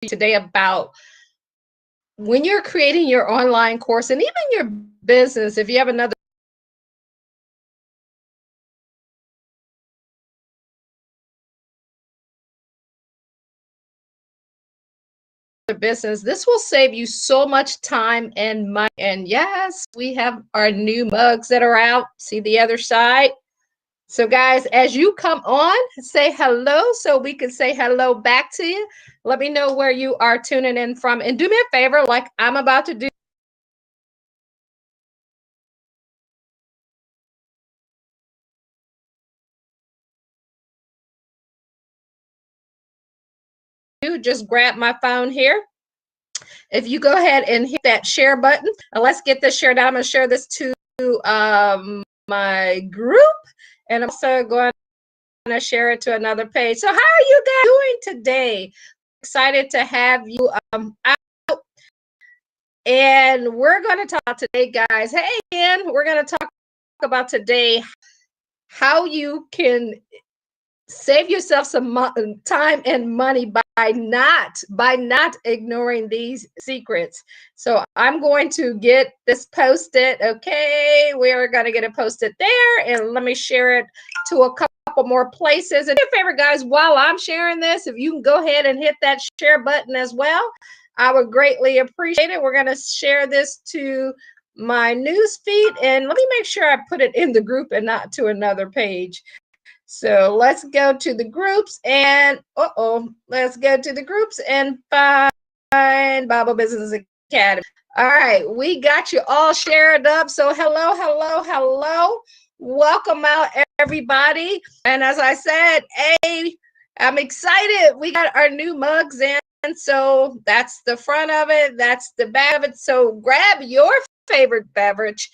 today about when you're creating your online course and even your business, if you have another business, this will save you so much time and money. And yes, we have our new mugs that are out. See the other side? So guys, as you come on, say hello so we can say hello back to you. Let me know where you are tuning in from. And do me a favor, like I'm about to do. Just grab my phone here. If you go ahead and hit that share button, and let's get this shared out. I'm going to share this to my group, and I'm also going to share it to another page. So how are you guys doing today? Excited to have you out. And we're going to talk today, guys. Hey, Ian, we're going to talk about today how you can save yourself some time and money by not ignoring these secrets. So I'm going to get this posted. Okay, we're going to get it posted there, and let me share it to a couple more places. And do a favor, guys, while I'm sharing this, if you can go ahead and hit that share button as well, I would greatly appreciate it. We're going to share this to my news feed, and let me make sure I put it in the group and not to another page. So let's go to the groups and let's go to the groups and find Bible Business Academy. All right, we got you all shared up. So hello. Welcome out, everybody. And as I said, hey, I'm excited. We got our new mugs in. So that's the front of it. That's the back of it. So grab your favorite beverage.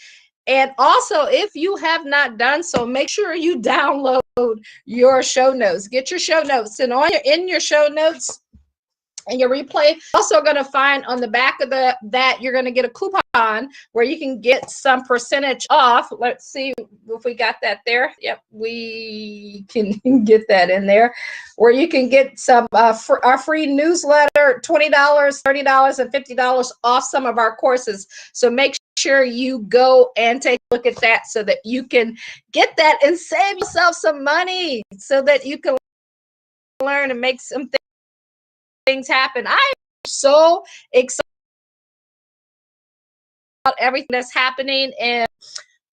And also, if you have not done so, make sure you download your show notes. Get your show notes, and in your show notes and your replay, also going to find on the back of that you're going to get a coupon where you can get some percentage off. Let's see if we got that there. Yep, we can get that in there, where you can get some our free newsletter, $20, $30, and $50 off some of our courses. So make sure you go and take a look at that so that you can get that and save yourself some money so that you can learn and make some things happen. I am so excited about everything that's happening and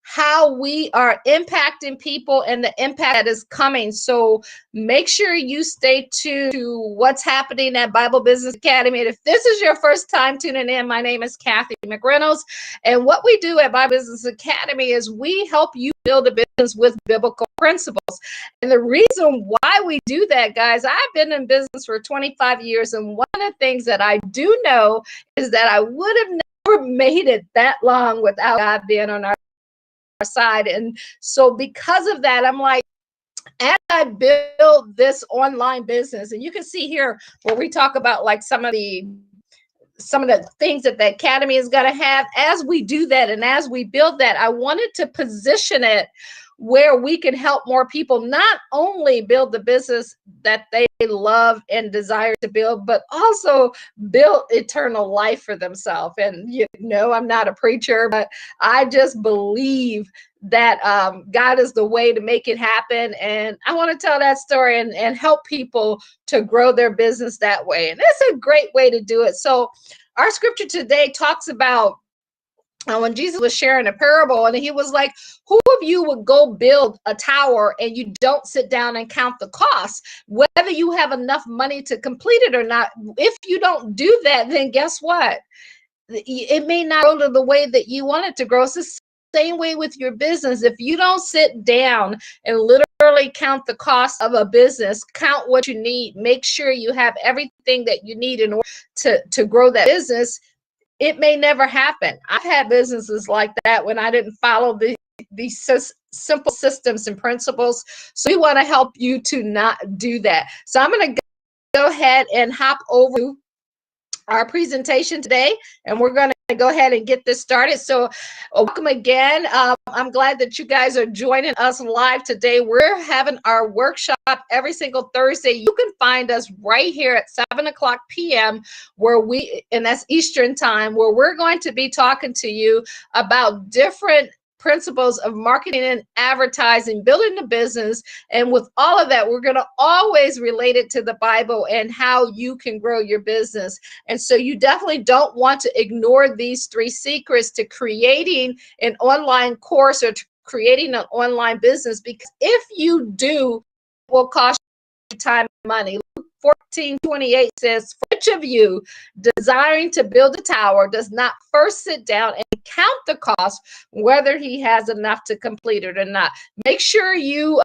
how we are impacting people and the impact that is coming. So make sure you stay tuned to what's happening at Bible Business Academy. And if this is your first time tuning in, my name is Cathy McReynolds. And what we do at Bible Business Academy is we help you build a business with biblical principles. And the reason why we do that, guys, I've been in business for 25 years. And one of the things that I do know is that I would have never made it that long without God being on our side. And so because of that, I'm like, as I build this online business, and you can see here where we talk about like some of the things that the academy is going to have. As we do that and as we build that, I wanted to position it where we can help more people not only build the business that they love and desire to build, but also build eternal life for themselves. And I'm not a preacher, but I just believe that God is the way to make it happen. And I want to tell that story and help people to grow their business that way. And it's a great way to do it. So our scripture today talks about when Jesus was sharing a parable, and he was like, who of you would go build a tower and you don't sit down and count the cost, whether you have enough money to complete it or not? If you don't do that, then guess what? It may not grow to the way that you want it to grow. It's the same way with your business. If you don't sit down and literally count the cost of a business, count what you need, make sure you have everything that you need in order to grow that business, it may never happen. I've had businesses like that when I didn't follow these simple systems and principles. So we want to help you to not do that. So I'm going to go ahead and hop over our presentation today, and we're going to go ahead and get this started. So welcome again. I'm glad that you guys are joining us live today. We're having our workshop every single Thursday. You can find us right here at 7:00 p.m. and that's Eastern time, where we're going to be talking to you about different principles of marketing and advertising, building the business. And with all of that, we're going to always relate it to the Bible and how you can grow your business. And so you definitely don't want to ignore these 3 secrets to creating an online course or to creating an online business, because if you do, it will cost you time and money. Luke 14:28 says, "For which of you desiring to build a tower does not first sit down and count the cost, whether he has enough to complete it or not?" Make sure you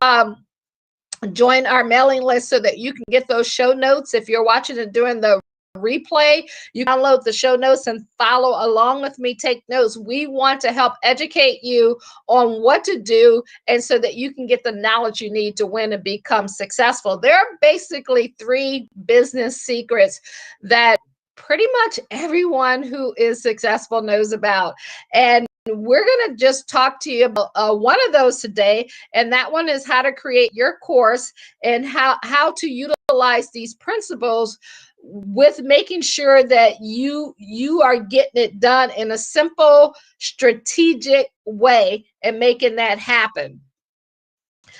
join our mailing list so that you can get those show notes. If you're watching it during the replay, you download the show notes and follow along with me. Take notes. We want to help educate you on what to do, and so that you can get the knowledge you need to win and become successful. There are basically 3 business secrets that pretty much everyone who is successful knows about. And we're going to just talk to you about one of those today, and that one is how to create your course and how to utilize these principles with making sure that you are getting it done in a simple, strategic way and making that happen.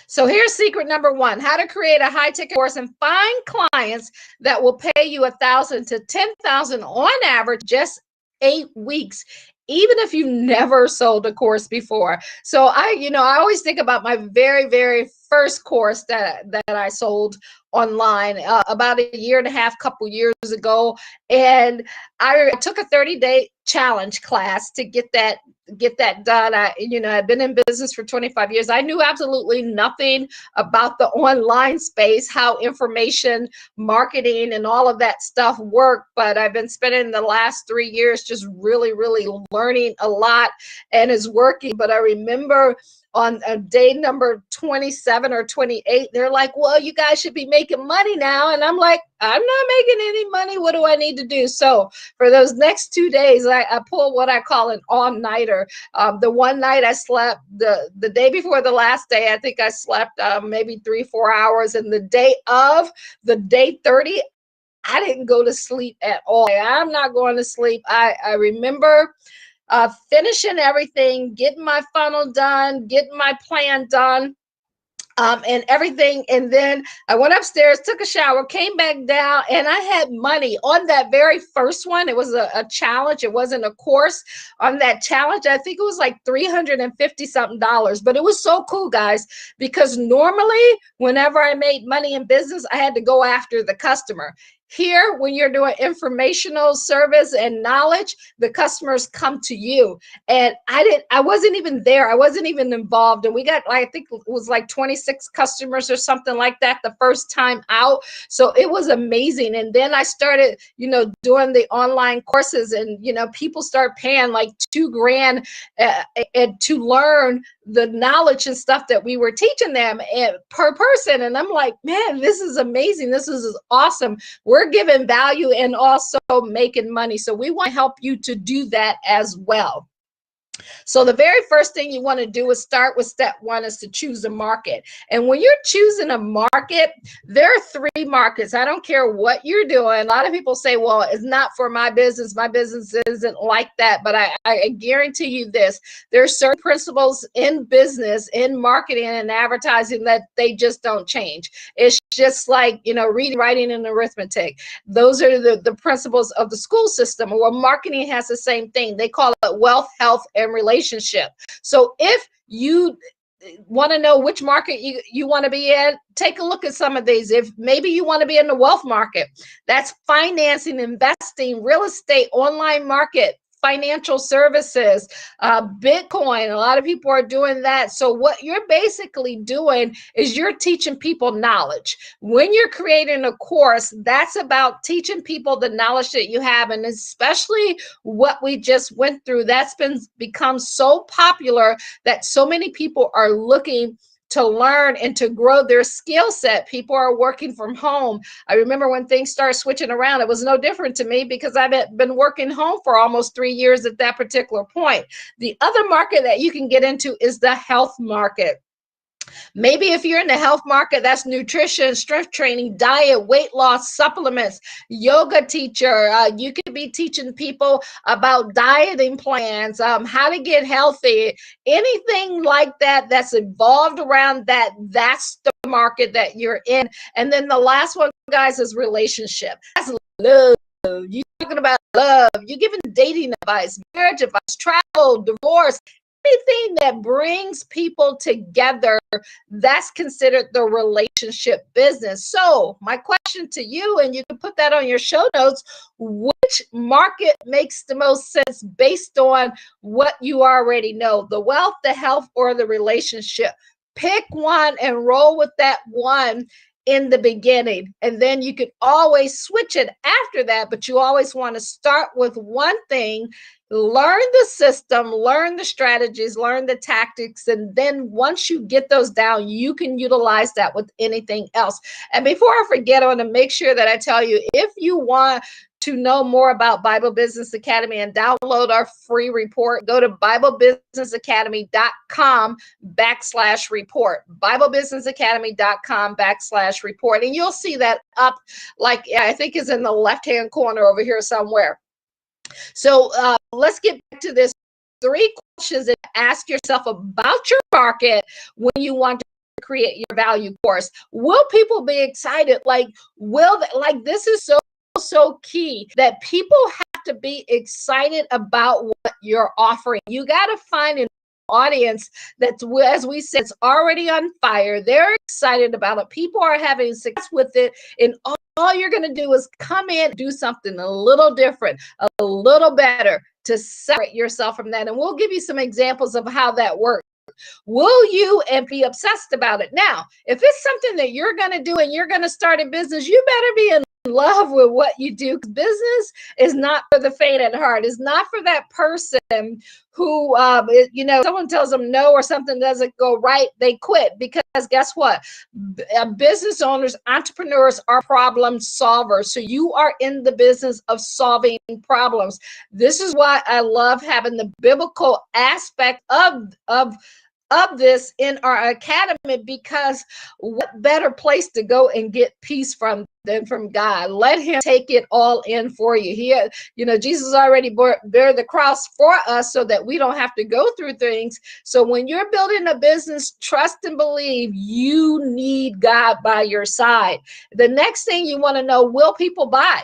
So here's secret number 1: how to create a high-ticket course and find clients that will pay you $1,000 to $10,000 on average, just 8 weeks, even if you've never sold a course before. So I always think about my very, very first course that I sold online about a year and a half, couple years ago. And I took a 30-day challenge class to get that done. I've been in business for 25 years. I knew absolutely nothing about the online space, how information marketing and all of that stuff worked, but I've been spending the last 3 years just really, really learning a lot, and it's working. But I remember on day number 27 or 28, they're like, "Well, you guys should be making money now." And I'm like, "I'm not making any money. What do I need to do?" So for those next 2 days, I pulled what I call an all-nighter. The one night I slept, the day before the last day, I think I slept maybe 3-4 hours. And the day 30, I didn't go to sleep at all. I'm not going to sleep. I remember finishing everything, getting my funnel done, getting my plan done, and everything. And then I went upstairs, took a shower, came back down, and I had money on that very first one. It was a challenge. It wasn't a course. On that challenge, I think it was like $350 something. But it was so cool, guys, because normally whenever I made money in business, I had to go after the customer. Here, when you're doing informational service and knowledge, the customers come to you. And I wasn't even there. I wasn't even involved. And we got, I think it was like 26 customers or something like that the first time out. So it was amazing. And then I started, doing the online courses, and, people start paying like $2,000 to learn the knowledge and stuff that we were teaching them per person. And I'm like, man, this is amazing. This is awesome. We're giving value and also making money. So we want to help you to do that as well. So the very first thing you want to do is start with step 1, is to choose a market. And when you're choosing a market, there are 3 markets. I don't care what you're doing. A lot of people say, well, it's not for my business. My business isn't like that. But I guarantee you this, there are certain principles in business, in marketing and advertising, that they just don't change. It's just like, reading, writing, and arithmetic. Those are the principles of the school system. Or marketing has the same thing. They call it wealth, health, and relationship. So if you want to know which market you want to be in, take a look at some of these. If maybe you want to be in the wealth market, that's financing, investing, real estate, online market, financial services, Bitcoin. A lot of people are doing that. So what you're basically doing is you're teaching people knowledge. When you're creating a course, that's about teaching people the knowledge that you have. And especially what we just went through, that's become so popular that so many people are looking to learn and to grow their skill set. People are working from home. I remember when things started switching around, it was no different to me because I've been working home for almost 3 years at that particular point. The other market that you can get into is the health market. Maybe if you're in the health market, that's nutrition, strength training, diet, weight loss, supplements, yoga teacher. You could be teaching people about dieting plans, how to get healthy, anything like that that's involved around that. That's the market that you're in. And then the last one, guys, is relationship. That's love. You talking about love. You're giving dating advice, marriage advice, travel, divorce, anything that brings people together. That's considered the relationship business. So my question to you, and you can put that on your show notes, which market makes the most sense based on what you already know, the wealth, the health, or the relationship? Pick one and roll with that one in the beginning, and then you could always switch it after that, but you always want to start with one thing, learn the system, learn the strategies, learn the tactics, and then once you get those down, you can utilize that with anything else. And before I forget, I want to make sure that I tell you, if you want to know more about Bible Business Academy and download our free report, go to BibleBusinessAcademy.com/report, BibleBusinessAcademy.com/report. And you'll see that up, like, I think is in the left-hand corner over here somewhere. So let's get back to this. 3 questions that ask yourself about your market when you want to create your value course. Will people be excited? Like, this is so key that people have to be excited about what you're offering. You got to find an audience that's, as we said, it's already on fire. They're excited about it. People are having success with it, and all you're going to do is come in, do something a little different, a little better to separate yourself from that. And we'll give you some examples of how that works. Will you and be obsessed about it? Now, if it's something that you're going to do and you're going to start a business, you better be in love with what you do. Business is not for the faint at heart. It's not for that person who, someone tells them no or something doesn't go right, they quit. Because guess what? Business owners, entrepreneurs are problem solvers. So you are in the business of solving problems. This is why I love having the biblical aspect of this in our academy, because what better place to go and get peace from than from God? Let him take it all in for you. Jesus already bear the cross for us so that we don't have to go through things. So when you're building a business, trust and believe you need God by your side. The next thing you want to know, will people buy?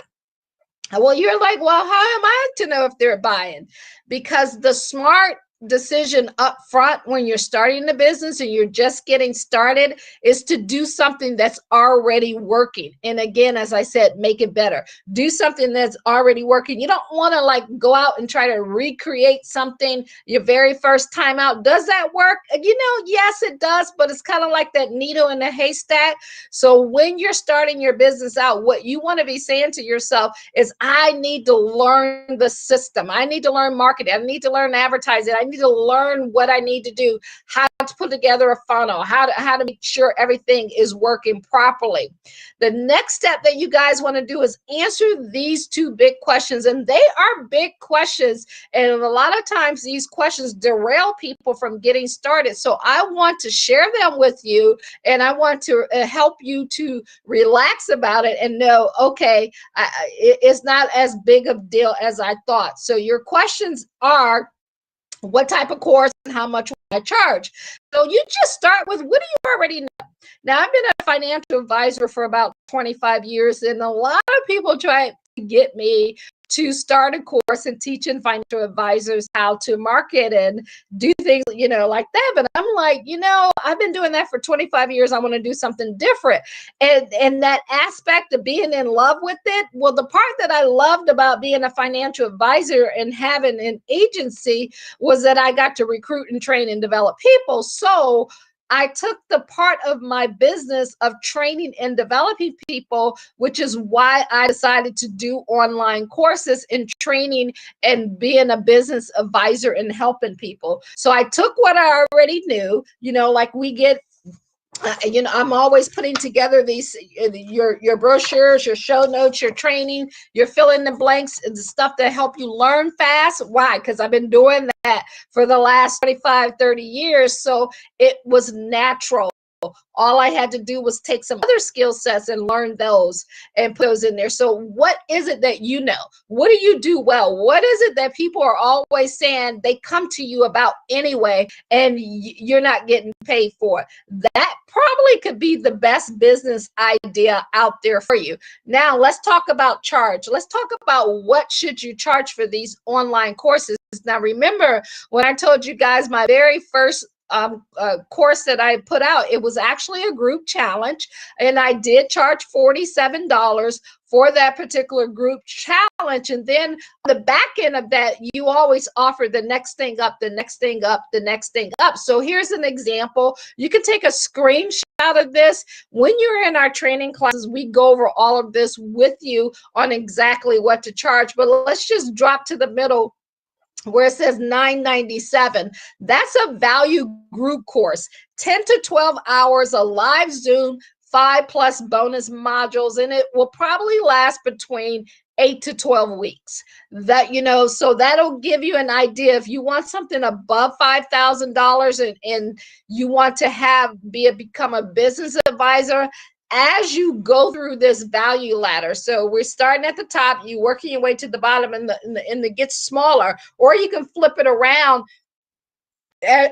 Well, you're like, well, how am I to know if they're buying? Because the smart decision up front when you're starting the business and you're just getting started is to do something that's already working. And again, as I said, make it better. Do something that's already working. You don't want to go out and try to recreate something your very first time out. Does that work? Yes, it does, but it's kind of like that needle in the haystack. So when you're starting your business out, what you want to be saying to yourself is, I need to learn the system. I need to learn marketing. I need to learn advertising. I need to learn what I need to do, how to put together a funnel, how to make sure everything is working properly. The next step that you guys want to do is answer these 2 big questions, and they are big questions, and a lot of times these questions derail people from getting started. So I want to share them with you, and I want to help you to relax about it and know, okay, it's not as big of a deal as I thought. So your questions are, what type of course and how much will I charge? So you just start with, what do you already know? Now, I've been a financial advisor for about 25 years, and a lot of people try to get me to start a course and teaching financial advisors how to market and do things, like that. But I'm like, I've been doing that for 25 years. I want to do something different. And that aspect of being in love with it, well, the part that I loved about being a financial advisor and having an agency was that I got to recruit and train and develop people. So I took the part of my business of training and developing people, which is why I decided to do online courses in training and being a business advisor and helping people. So I took what I already knew, like we get I'm always putting together these, your brochures, your show notes, your training, your fill in the blanks, the stuff that help you learn fast. Why? Because I've been doing that for the last 25, 30 years. So it was natural. All I had to do was take some other skill sets and learn those and put those in there. So what is it that you know? What do you do well? What is it that people are always saying they come to you about anyway, and you're not getting paid for? That probably could be the best business idea out there for you. Now let's talk about charge. Let's talk about what should you charge for these online courses. Now remember when I told you guys my very first course that I put out, it was actually a group challenge, and I did charge $47 for that particular group challenge. And then on the back end of that, you always offer the next thing up, the next thing up, the next thing up. So here's an example. You can take a screenshot of this. When you're in our training classes, we go over all of this with you on exactly what to charge. But let's just drop to the middle where it says $9.97. That's a value group course, 10 to 12 hours, a live Zoom, 5+ bonus modules, and it will probably last between 8 to 12 weeks. So that'll give you an idea. If you want something above $5,000 and you want to become a business advisor, as you go through this value ladder. So we're starting at the top, you working your way to the bottom, and it gets smaller, or you can flip it around.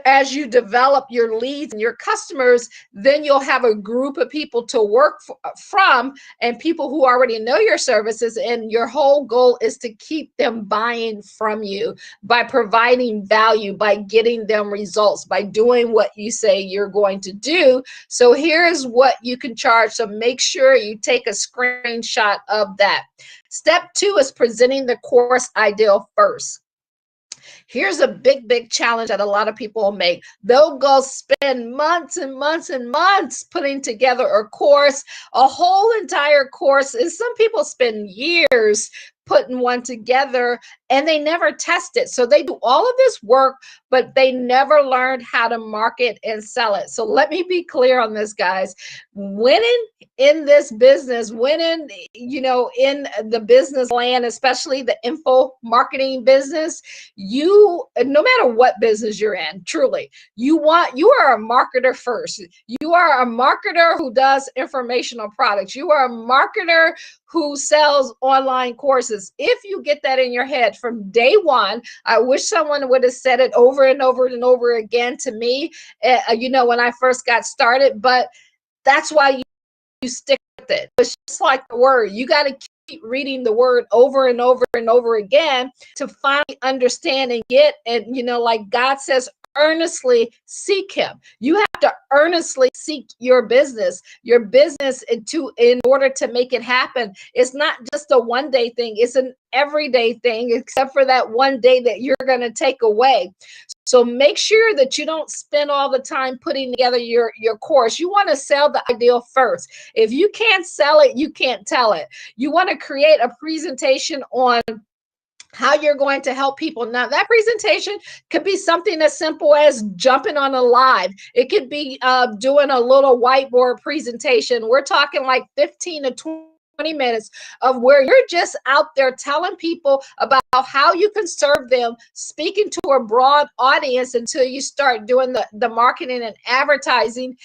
As you develop your leads and your customers, then you'll have a group of people to work from, and people who already know your services. And your whole goal is to keep them buying from you by providing value, by getting them results, by doing what you say you're going to do. So here's what you can charge. So make sure you take a screenshot of that. Step 2 is presenting the course ideal first. Here's a big challenge that a lot of people will make. They'll go spend months and months and months putting together a course, a whole entire course. And some people spend years putting one together, and they never test it. So they do all of this work, but they never learned how to market and sell it. So let me be clear on this, guys. Winning in this business, winning, in the business land, especially the info marketing business, no matter what business you're in, truly, you are a marketer first. You are a marketer who does informational products. You are a marketer who sells online courses. If you get that in your head from day one, I wish someone would have said it over and over and over again to me, when I first got started, but that's why you stick with it. It's just like the word. You got to keep reading the word over and over and over again to finally understand and get, and like God says, earnestly seek him. You have to earnestly seek your business in order to make it happen. It's not just a one-day thing, it's an everyday thing, except for that one day that you're going to take away. So make sure that you don't spend all the time putting together your course. You want to sell the ideal first. If you can't sell it, you can't tell it. You want to create a presentation on how you're going to help people. Now, that presentation could be something as simple as jumping on a live. It could be doing a little whiteboard presentation. We're talking like 15 to 20 minutes of where you're just out there telling people about how you can serve them, speaking to a broad audience until you start doing the marketing and advertising,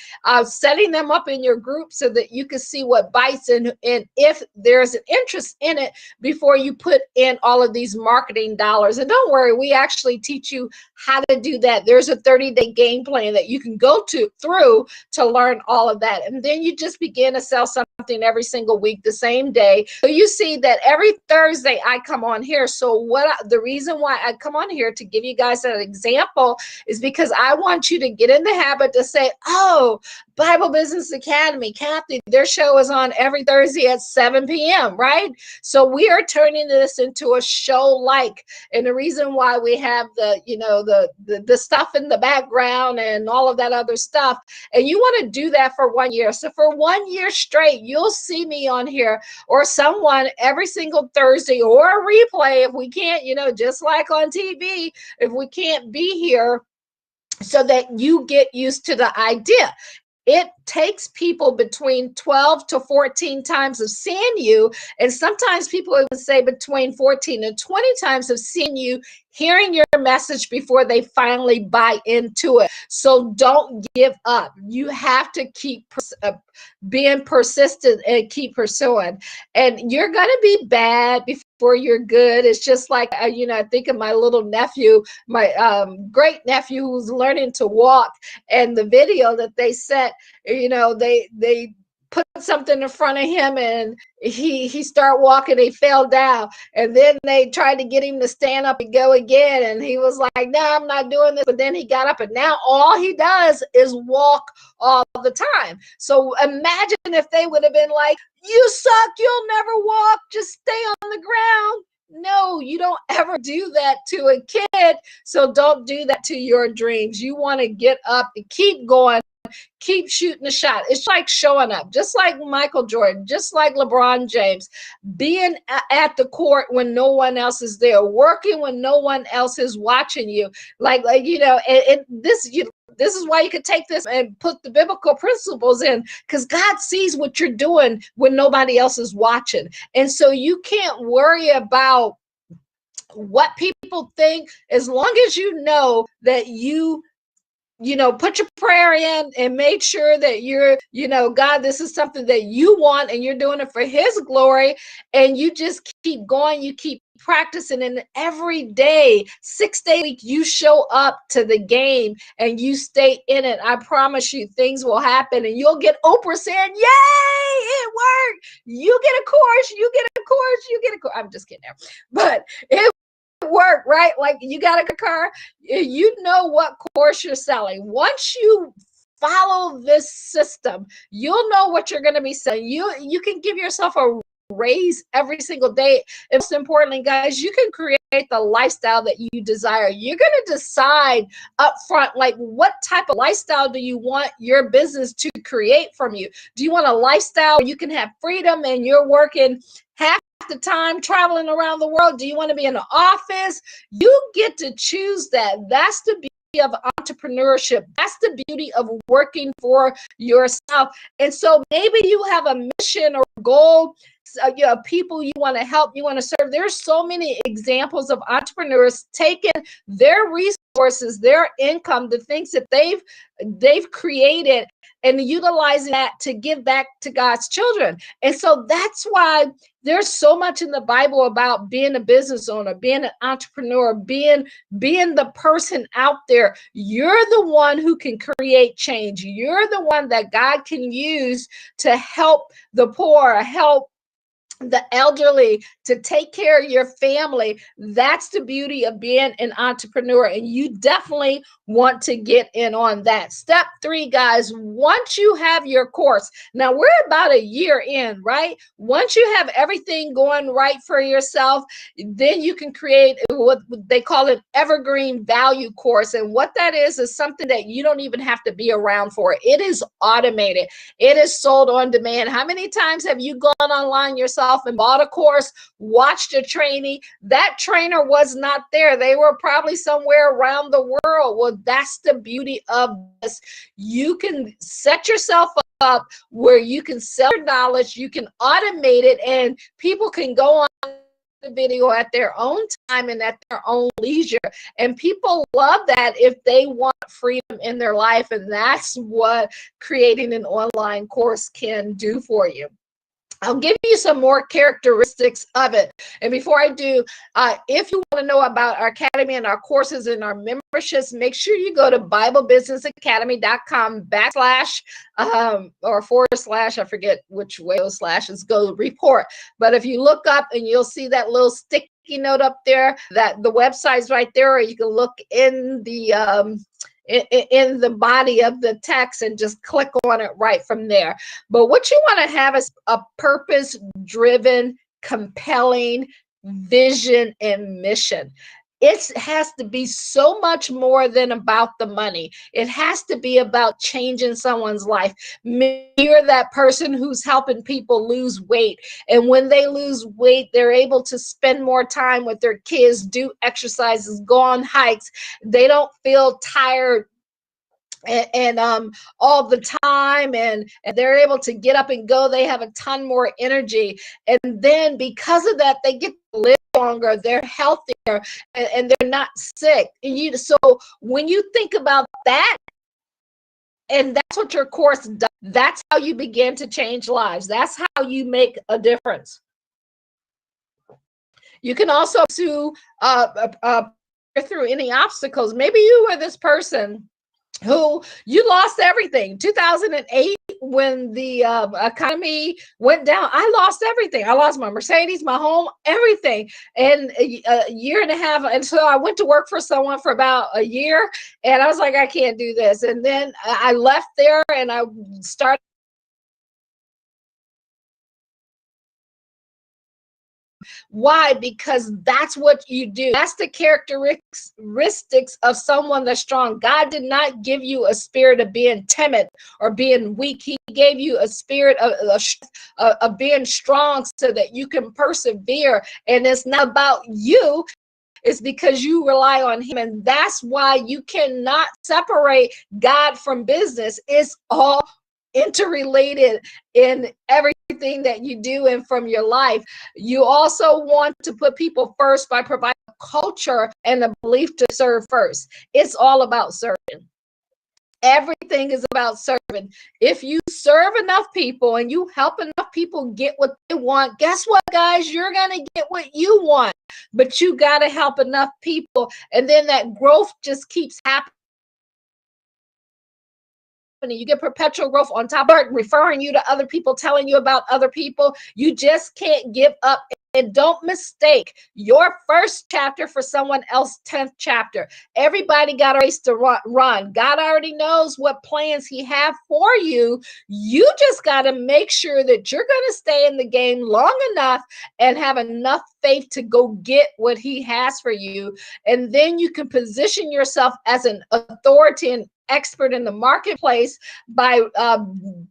setting them up in your group so that you can see what bites and if there's an interest in it before you put in all of these marketing dollars. And don't worry, we actually teach you how to do that. There's a 30-day game plan that you can go through to learn all of that. And then you just begin to sell something every single week the same day. So you see that every Thursday I come on here. So the reason why I come on here to give you guys an example is because I want you to get in the habit to say, oh, Bible Business Academy, Cathy, their show is on every Thursday at 7 p.m., right? So we are turning this into a show and the reason why we have the stuff in the background and all of that other stuff, and you want to do that for 1 year. So for 1 year straight, you'll see me on here or someone every single Thursday, or a replay if we can't, just like on TV, if we can't be here, so that you get used to the idea. it takes people between 12 to 14 times of seeing you. And sometimes people even say between 14 and 20 times of seeing you, hearing your message before they finally buy into it. So don't give up. You have to keep being persistent and keep pursuing. And you're going to be bad before you're good. It's just like, I think of my little nephew, my great nephew who's learning to walk, and the video that they sent, they put something in front of him and he started walking, he fell down, and then they tried to get him to stand up and go again, and he was like, no, I'm not doing this. But then he got up, and now all he does is walk all the time. So imagine if they would have been like, you suck, you'll never walk, just stay on the ground. No, you don't ever do that to a kid. So don't do that to your dreams. You want to get up and keep going. Keep shooting the shot. It's like showing up, just like Michael Jordan, just like LeBron James, being at the court when no one else is there, working when no one else is watching you. This is why you could take this and put the biblical principles in, because God sees what you're doing when nobody else is watching. And so you can't worry about what people think, as long as you know that you put your prayer in and make sure that you're, God, this is something that you want and you're doing it for his glory. And you just keep going, you keep practicing, and every day, 6 days a week, you show up to the game and you stay in it. I promise you, things will happen, and you'll get Oprah saying, yay, it worked. You get a course, you get a course, you get a course. I'm just kidding there. But it work, right? Like, you got a car, you know what course you're selling. Once you follow this system, you'll know what you're going to be selling. You can give yourself a raise every single day. And most importantly, guys, you can create the lifestyle that you desire. You're going to decide up front, like, what type of lifestyle do you want your business to create from you? Do you want a lifestyle where you can have freedom and you're working half the time traveling around the world? Do you want to be in the office? You get to choose that. That's the beauty of entrepreneurship. That's the beauty of working for yourself. And so maybe you have a mission or goal, people you want to help, you want to serve. There's so many examples of entrepreneurs taking their resources, their income, the things that they've created, and utilizing that to give back to God's children. And so that's why there's so much in the Bible about being a business owner, being an entrepreneur, being the person out there. You're the one who can create change. You're the one that God can use to help the poor, help the elderly, to take care of your family. That's the beauty of being an entrepreneur, and you definitely want to get in on that. Step 3, guys, once you have your course, now we're about a year in, right? Once you have everything going right for yourself, then you can create what they call an evergreen value course. And what that is something that you don't even have to be around for. It is automated. It is sold on demand. How many times have you gone online yourself and bought a course, watched a trainee? That trainer was not there. They were probably somewhere around the world. Well, that's the beauty of this. You can set yourself up where you can sell your knowledge, you can automate it, and people can go on the video at their own time and at their own leisure. And people love that if they want freedom in their life. And that's what creating an online course can do for you. I'll give you some more characteristics of it. And before I do, if you want to know about our academy and our courses and our memberships, make sure you go to BibleBusinessAcademy.com / I forget which way those slashes go, report. But if you look up, and you'll see that little sticky note up there, that the website's right there, or you can look in the body of the text and just click on it right from there. But what you want to have is a purpose-driven, compelling vision and mission. It has to be so much more than about the money. It has to be about changing someone's life. Maybe you're that person who's helping people lose weight. And when they lose weight, they're able to spend more time with their kids, do exercises, go on hikes. They don't feel tired and all the time, and they're able to get up and go. They have a ton more energy, and then because of that, they get to live longer, they're healthier, and they're not sick. So when you think about that, and that's what your course does, that's how you begin to change lives. That's how you make a difference. You can also through any obstacles. Maybe you were this person who you lost everything. 2008, when the economy went down, I lost everything. I lost my Mercedes, my home, everything. And a year and a half. And so I went to work for someone for about a year, and I was like, I can't do this. And then I left there and I started. Why? Because that's what you do. That's the characteristics of someone that's strong. God did not give you a spirit of being timid or being weak. He gave you a spirit of being strong so that you can persevere. And it's not about you. It's because you rely on him. And that's why you cannot separate God from business. It's all interrelated in everything that you do and from your life. You also want to put people first by providing a culture and a belief to serve first. It's all about serving. Everything is about serving. If you serve enough people and you help enough people get what they want, guess what, guys? You're going to get what you want, but you got to help enough people. And then that growth just keeps happening. You get perpetual growth on top of it, referring you to other people, telling you about other people. You just can't give up. And don't mistake your first chapter for someone else's 10th chapter. Everybody got a race to run. God already knows what plans he have for you. You just got to make sure that you're going to stay in the game long enough and have enough faith to go get what he has for you. And then you can position yourself as an authority and expert in the marketplace by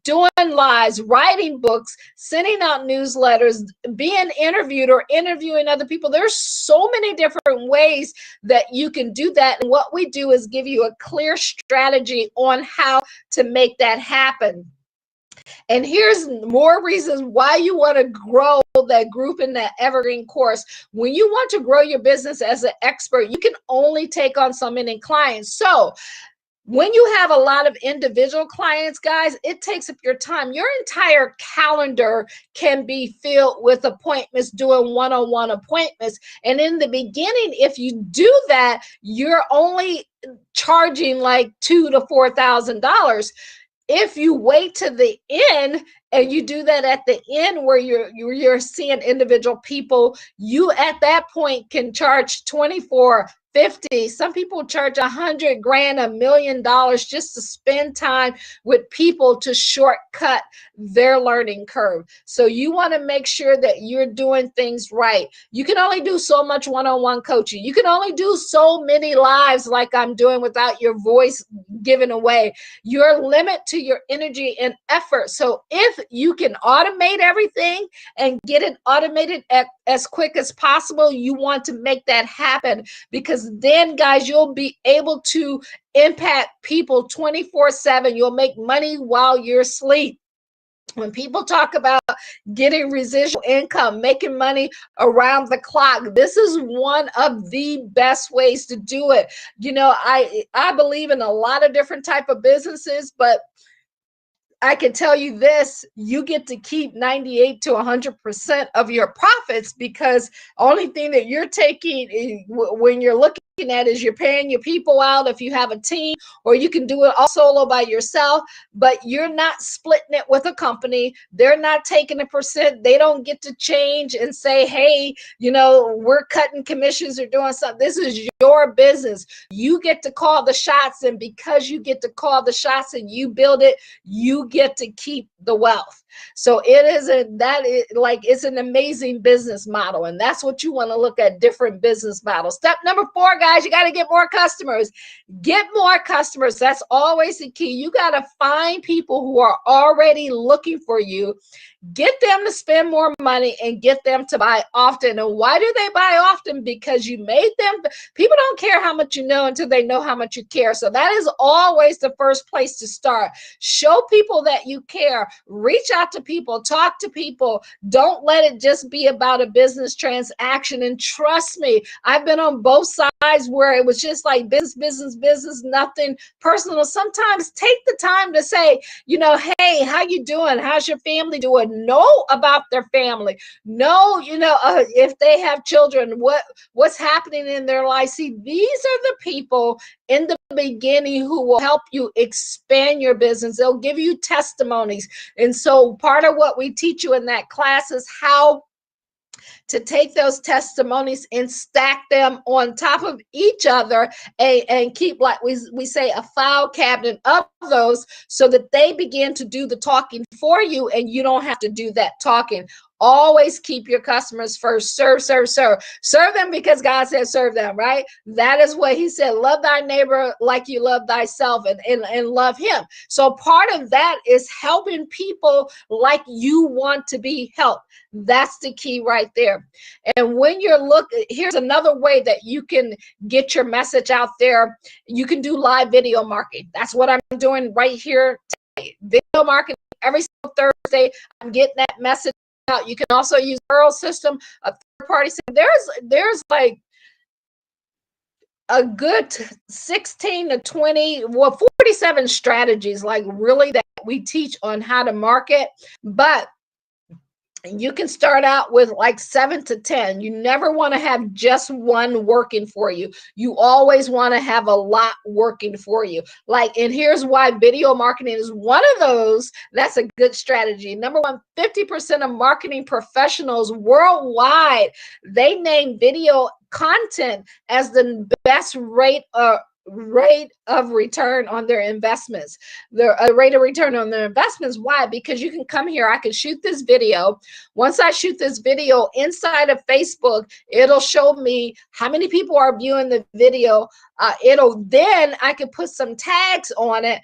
doing lives, writing books, sending out newsletters, being interviewed or interviewing other people. There's so many different ways that you can do that. And what we do is give you a clear strategy on how to make that happen. And here's more reasons why you want to grow that group in that evergreen course. When you want to grow your business as an expert, you can only take on so many clients. So when you have a lot of individual clients, guys, it takes up your time. Your entire calendar can be filled with appointments, doing one-on-one appointments. And in the beginning, if you do that, you're only charging like $2,000 to $4,000. If you wait to the end and you do that at the end where you're seeing individual people, you at that point can charge 24, 50. Some people charge $100,000, $1 million just to spend time with people to shortcut their learning curve. So you want to make sure that you're doing things right. You can only do so much one-on-one coaching. You can only do so many lives like I'm doing without your voice given away. Your limit to your energy and effort. So if you can automate everything and get it automated as quick as possible, you want to make that happen, because then, guys, you'll be able to impact people 24/7. You'll make money while you're asleep. When people talk about getting residual income, making money around the clock, this is one of the best ways to do it. You know, I believe in a lot of different type of businesses, but I can tell you this, you get to keep 98 to 100% of your profits, because only thing that you're taking when you're looking at is you're paying your people out if you have a team, or you can do it all solo by yourself, but you're not splitting it with a company. They're not taking a percent. They don't get to change and say, hey, you know, we're cutting commissions or doing something. This is your business. You get to call the shots, and because you get to call the shots and you build it, you get to keep the wealth. So it's an amazing business model, and that's what you want to look at, different business models. Step number 4, guys, you got to get more customers. Get more customers. That's always the key. You got to find people who are already looking for you. Get them to spend more money and get them to buy often. And why do they buy often? Because you made them. People don't care how much you know until they know how much you care. So that is always the first place to start. Show people that you care. Reach out to people. Talk to people. Don't let it just be about a business transaction. And trust me, I've been on both sides where it was just like business, nothing personal. Sometimes take the time to say, hey, how you doing? How's your family doing? Know about their family. Know, if they have children, what's happening in their life. See, these are the people in the beginning who will help you expand your business. They'll give you testimonies. And so part of what we teach you in that class is how to take those testimonies and stack them on top of each other, and keep, like we say, a file cabinet of those, so that they begin to do the talking for you and you don't have to do that talking. Always keep your customers first. Serve them, because God said serve them, right? That is what he said. Love thy neighbor like you love thyself, and love him. So part of that is helping people like you want to be helped. That's the key right there. And when here's another way that you can get your message out there. You can do live video marketing. That's what I'm doing right here today. Video marketing every single Thursday. I'm getting that message out. You can also use referral system, a third party system. There's like a good 16 to 20, 47 strategies, like really, that we teach on how to market. But you can start out with like 7 to 10. You never want to have just one working for you. You always want to have a lot working for you. And here's why video marketing is one of those. That's a good strategy. Number one, 50% of marketing professionals worldwide, they name video content as the best rate of return on their investments. The rate of return on their investments. Why? Because you can come here, I can shoot this video. Once I shoot this video inside of Facebook, it'll show me how many people are viewing the video. Then I can put some tags on it,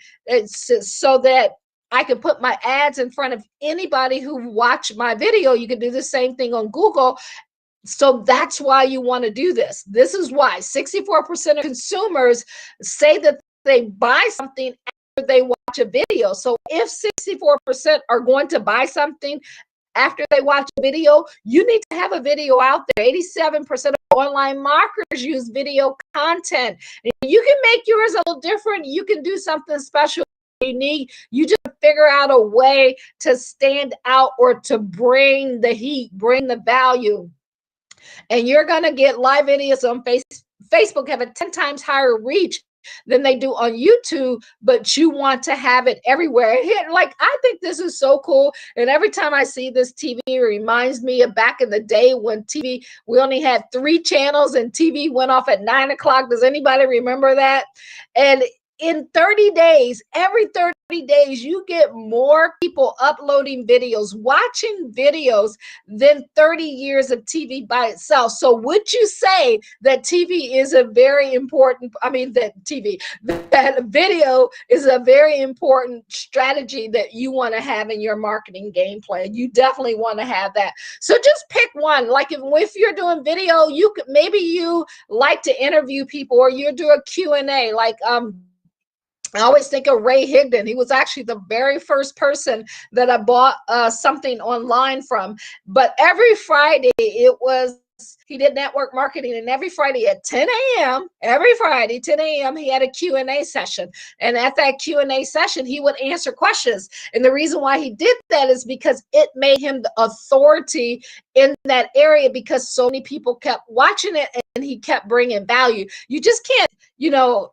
so that I can put my ads in front of anybody who watched my video. You can do the same thing on Google. So that's why you want to do this. This is why 64% of consumers say that they buy something after they watch a video. So if 64% are going to buy something after they watch a video, you need to have a video out there. 87% of online marketers use video content. And you can make yours a little different. You can do something special, unique. You just figure out a way to stand out, or to bring the heat, bring the value. And you're going to get live videos on Facebook have a 10 times higher reach than they do on YouTube, but you want to have it everywhere. I think this is so cool. And every time I see this TV, it reminds me of back in the day when TV, we only had 3 channels and TV went off at 9 o'clock. Does anybody remember that? And in 30 days, every 30 days, you get more people uploading videos, watching videos than 30 years of TV by itself. So would you say that TV is a very important, that video is a very important strategy that you want to have in your marketing game plan? You definitely want to have that. So just pick one. Like if you're doing video, maybe you like to interview people, or you do a Q&A. I always think of Ray Higdon. He was actually the very first person that I bought something online from. But every Friday, he did network marketing, and every Friday at 10 a.m., he had a Q&A session. And at that Q&A session, he would answer questions. And the reason why he did that is because it made him the authority in that area, because so many people kept watching it and he kept bringing value. You just can't,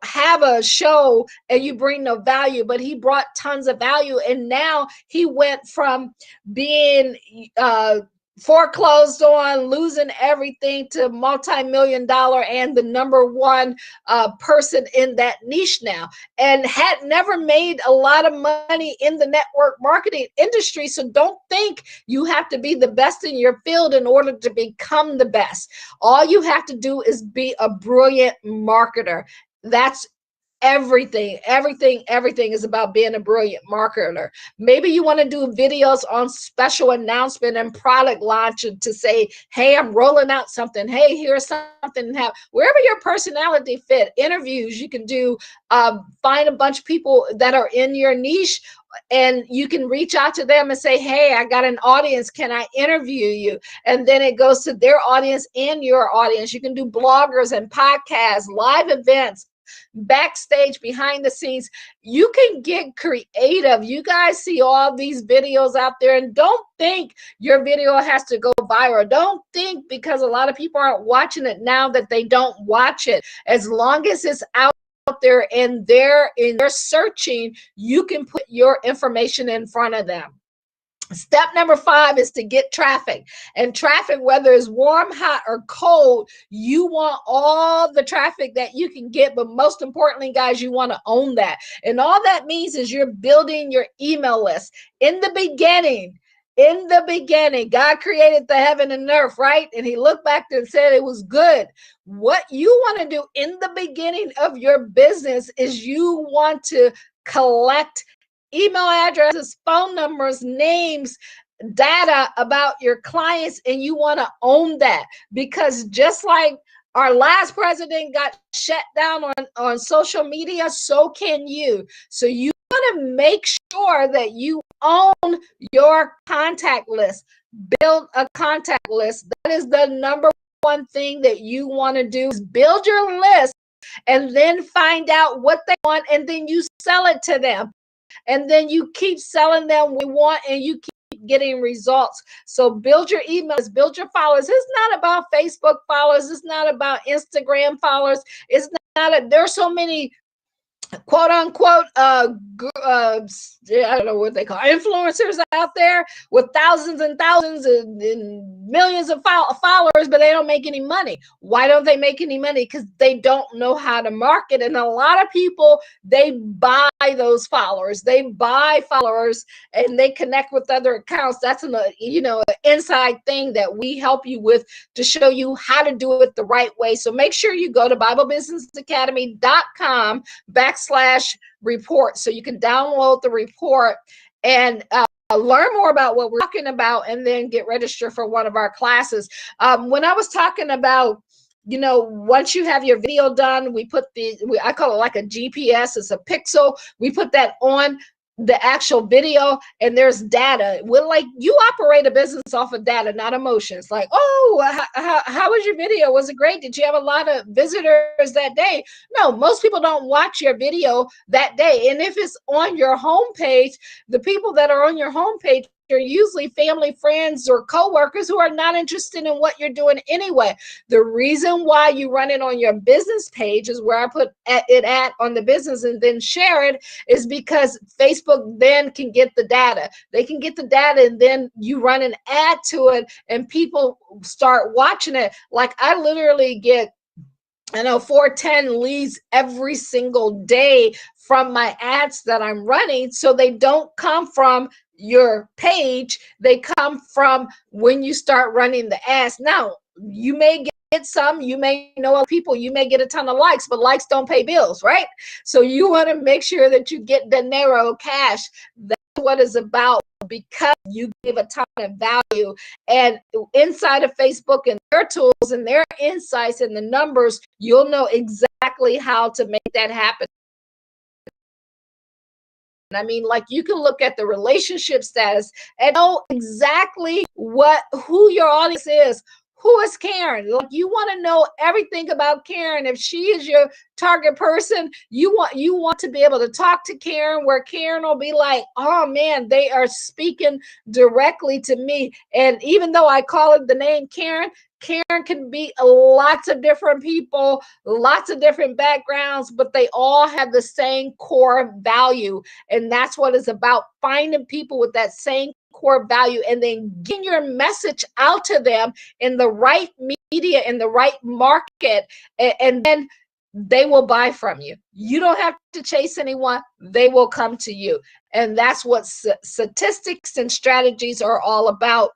have a show and you bring no value, but he brought tons of value. And now he went from being foreclosed on, losing everything, to multi-million-dollar and the number one person in that niche now, and had never made a lot of money in the network marketing industry. So don't think you have to be the best in your field in order to become the best. All you have to do is be a brilliant marketer. That's everything is about being a brilliant marketer. Maybe you want to do videos on special announcement and product launch to say, hey, I'm rolling out something. Hey, here's something. Wherever your personality fit, interviews you can do. Find a bunch of people that are in your niche, and you can reach out to them and say, hey, I got an audience, can I interview you? And then it goes to their audience and your audience. You can do bloggers and podcasts, live events, backstage, behind the scenes. You can get creative. You guys see all these videos out there, and don't think your video has to go viral. Don't think because a lot of people aren't watching it now that they don't watch it. As long as it's out there and they're searching, you can put your information in front of them. Step number 5 is to get traffic. And traffic, whether it's warm, hot, or cold, you want all the traffic that you can get. But most importantly, guys, you want to own that. And all that means is you're building your email list. In the beginning, God created the heaven and earth, right? And he looked back and said it was good. What you want to do in the beginning of your business is you want to collect email addresses, phone numbers, names, data about your clients, and you want to own that. Because just like our last president got shut down on social media, so can you. So you want to make sure that you own your contact list. Build a contact list. That is the number one thing that you want to do, is build your list and then find out what they want, and then you sell it to them. And then you keep selling them what you want, and you keep getting results. So build your emails, build your followers. It's not about Facebook followers. It's not about Instagram followers. It's not, there's so many quote unquote, I don't know what they call influencers out there with thousands and thousands and millions of followers, but they don't make any money. Why don't they make any money? Because they don't know how to market. And a lot of people, they buy those followers. They buy followers and they connect with other accounts. That's an inside thing that we help you with to show you how to do it the right way. So make sure you go to BibleBusinessAcademy.com/report so you can download the report and learn more about what we're talking about, and then get registered for one of our classes. When I was talking about, once you have your video done, we put I call it like a GPS. It's a pixel. We put that on the actual video, and there's data. Like, you operate a business off of data, not emotions. Like, oh, how was your video? Was it great? Did you have a lot of visitors that day? No, most people don't watch your video that day. And if it's on your homepage, the people that are on your homepage are usually family, friends, or coworkers who are not interested in what you're doing anyway. The reason why you run it on your business page is where I put it on the business and then share it, is because Facebook then can get the data. They can get the data, and then you run an ad to it and people start watching it. Like, I literally get 410 leads every single day from my ads that I'm running. So they don't come from your page. They come from when you start running the ads. Now, you may get some, you may know other people, you may get a ton of likes, but likes don't pay bills, right? So you want to make sure that you get dinero, cash. That's what it's about, because you give a ton of value. And inside of Facebook and their tools and their insights and the numbers, you'll know exactly how to make that happen. I mean, like, you can look at the relationship status and know exactly who your audience is. Who is Karen? Like, you want to know everything about Karen. If she is your target person, you want to be able to talk to Karen, where Karen will be like, oh man, they are speaking directly to me. And even though I call it the name Karen, Karen can be lots of different people, lots of different backgrounds, but they all have the same core value. And that's what it's about, finding people with that same core value and then getting your message out to them in the right media, in the right market, and then they will buy from you. You don't have to chase anyone. They will come to you. And that's what statistics and strategies are all about.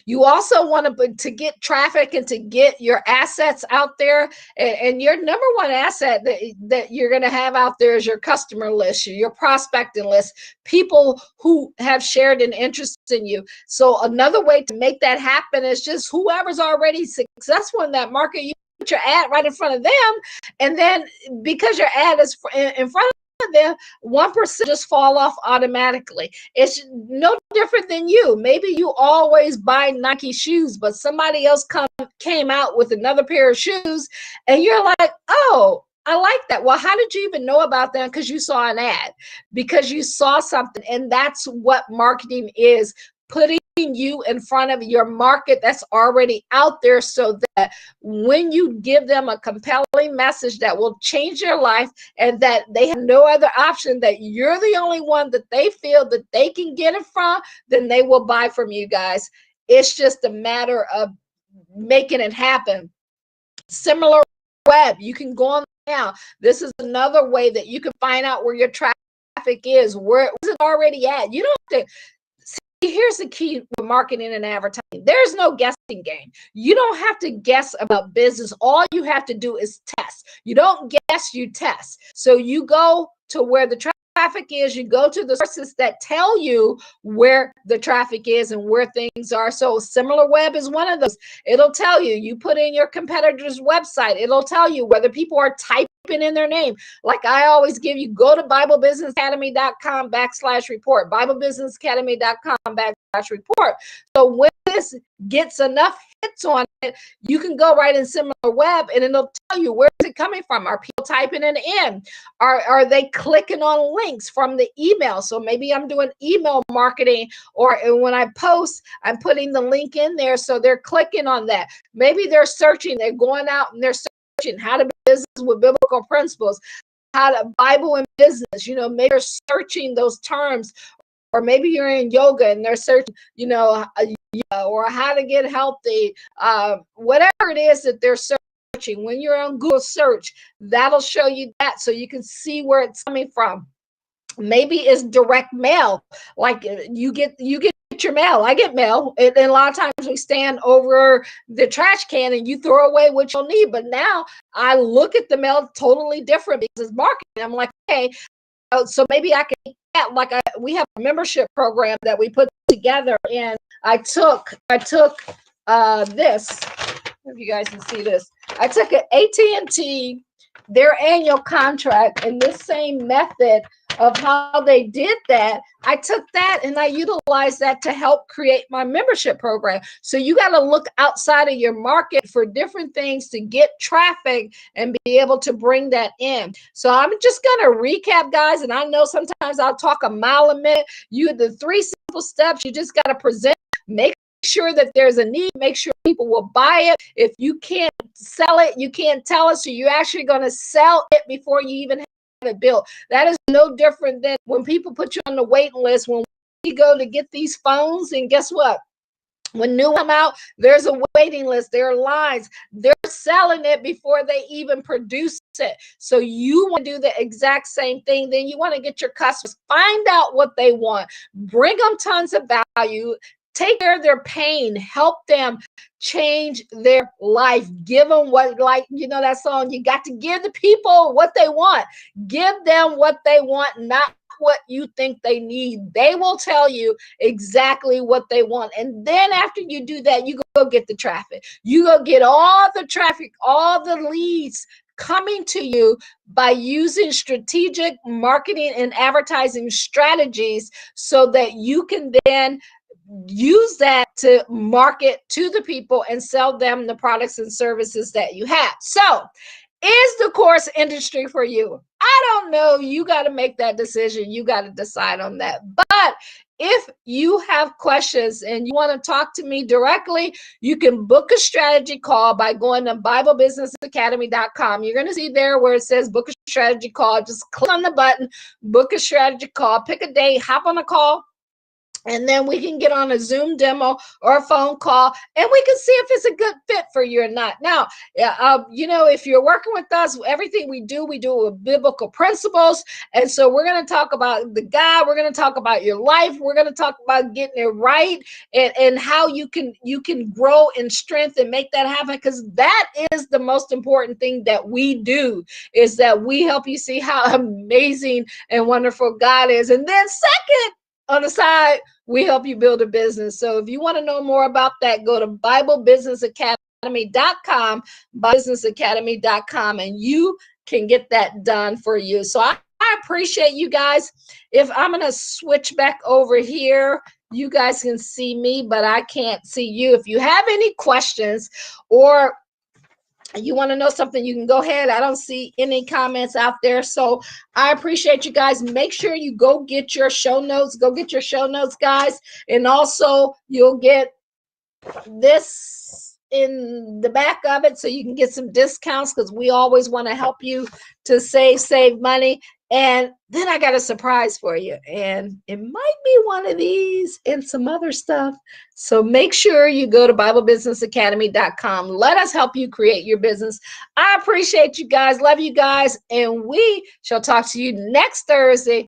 You also want to get traffic and to get your assets out there. And your number one asset that you're going to have out there is your customer list, your prospecting list, people who have shared an interest in you. So another way to make that happen is just whoever's already successful in that market, you put your ad right in front of them. And then because your ad is in front of them, 1% just fall off automatically. It's no different than you. Maybe you always buy Nike shoes, but somebody else came out with another pair of shoes, and you're like, oh, I like that. Well, how did you even know about them? Because you saw an ad, because you saw something. And that's what marketing is, putting you in front of your market that's already out there, so that when you give them a compelling message that will change their life, and that they have no other option, that you're the only one that they feel that they can get it from, then they will buy from you guys. It's just a matter of making it happen. Similar web, you can go on now. This is another way that you can find out where your traffic is, where is it already at. You don't have to. Here's the key with marketing and advertising. There's no guessing game. You don't have to guess about business. All you have to do is test. You don't guess, you test. So you go to where the traffic is, you go to the sources that tell you where the traffic is and where things are. So Similar Web is one of those. It'll tell you, you put in your competitor's website, it'll tell you whether people are typing in their name. Like I always give you, go to BibleBusinessAcademy.com/report, BibleBusinessAcademy.com/report. So when this gets enough hits on it, you can go right in Similar Web and it'll tell you, where is it coming from? Are people typing it in? Are they clicking on links from the email? So maybe I'm doing email marketing, or when I post, I'm putting the link in there, so they're clicking on that. Maybe they're searching, they're going out and they're searching how to be business with biblical principles, how to Bible in business. Maybe they're searching those terms. Or maybe you're in yoga and they're searching, or how to get healthy, whatever it is that they're searching. When you're on Google search, that'll show you that, so you can see where it's coming from. Maybe it's direct mail, like you get your mail. I get mail, and a lot of times we stand over the trash can and you throw away what you'll need. But now I look at the mail totally different because it's marketing. I'm like, okay, so maybe I can, like we have a membership program that we put together, and I took this, if you guys can see this, I took an AT&T, their annual contract, and this same method of how they did that, I took that and I utilized that to help create my membership program. So you got to look outside of your market for different things to get traffic and be able to bring that in. So I'm just going to recap, guys, and I know sometimes I'll talk a mile a minute. The 3 simple steps, you just got to present, make sure that there's a need, make sure people will buy it. If you can't sell it, you can't tell it, so you're actually going to sell it before you even have it built. That is no different than when people put you on the waiting list. When we go to get these phones, and guess what? When new come out, there's a waiting list. There are lines. They're selling it before they even produce it. So you want to do the exact same thing. Then you want to get your customers, find out what they want, bring them tons of value, take care of their pain, help them change their life, give them what, like, that song, you got to give the people what they want. Give them what they want, not what you think they need. They will tell you exactly what they want. And then after you do that, you go get the traffic. You go get all the traffic, all the leads coming to you by using strategic marketing and advertising strategies, so that you can then use that to market to the people and sell them the products and services that you have. So, is the course industry for you? I don't know. You got to make that decision. You got to decide on that. But if you have questions and you want to talk to me directly, you can book a strategy call by going to BibleBusinessAcademy.com. You're going to see there where it says book a strategy call. Just click on the button, book a strategy call, pick a date, hop on a call And then we can get on a Zoom demo or a phone call, and we can see if it's a good fit for you or not. Now, if you're working with us, everything we do with biblical principles. And so we're going to talk about the God. We're going to talk about your life. We're going to talk about getting it right, and how you can grow in strength and make that happen. Because that is the most important thing that we do, is that we help you see how amazing and wonderful God is. And then second, on the side, we help you build a business. So if you want to know more about that, go to BibleBusinessAcademy.com, BibleBusinessAcademy.com, and you can get that done for you. So I appreciate you guys. If I'm going to switch back over here, you guys can see me, but I can't see you. If you have any questions or you want to know something, you can go ahead. I don't see any comments out there. So I appreciate you guys. Make sure you go get your show notes. Go get your show notes, guys. And also you'll get this in the back of it so you can get some discounts, because we always want to help you to save money. And then I got a surprise for you, and it might be one of these and some other stuff. So make sure you go to BibleBusinessAcademy.com. Let us help you create your business. I appreciate you guys. Love you guys. And we shall talk to you next Thursday.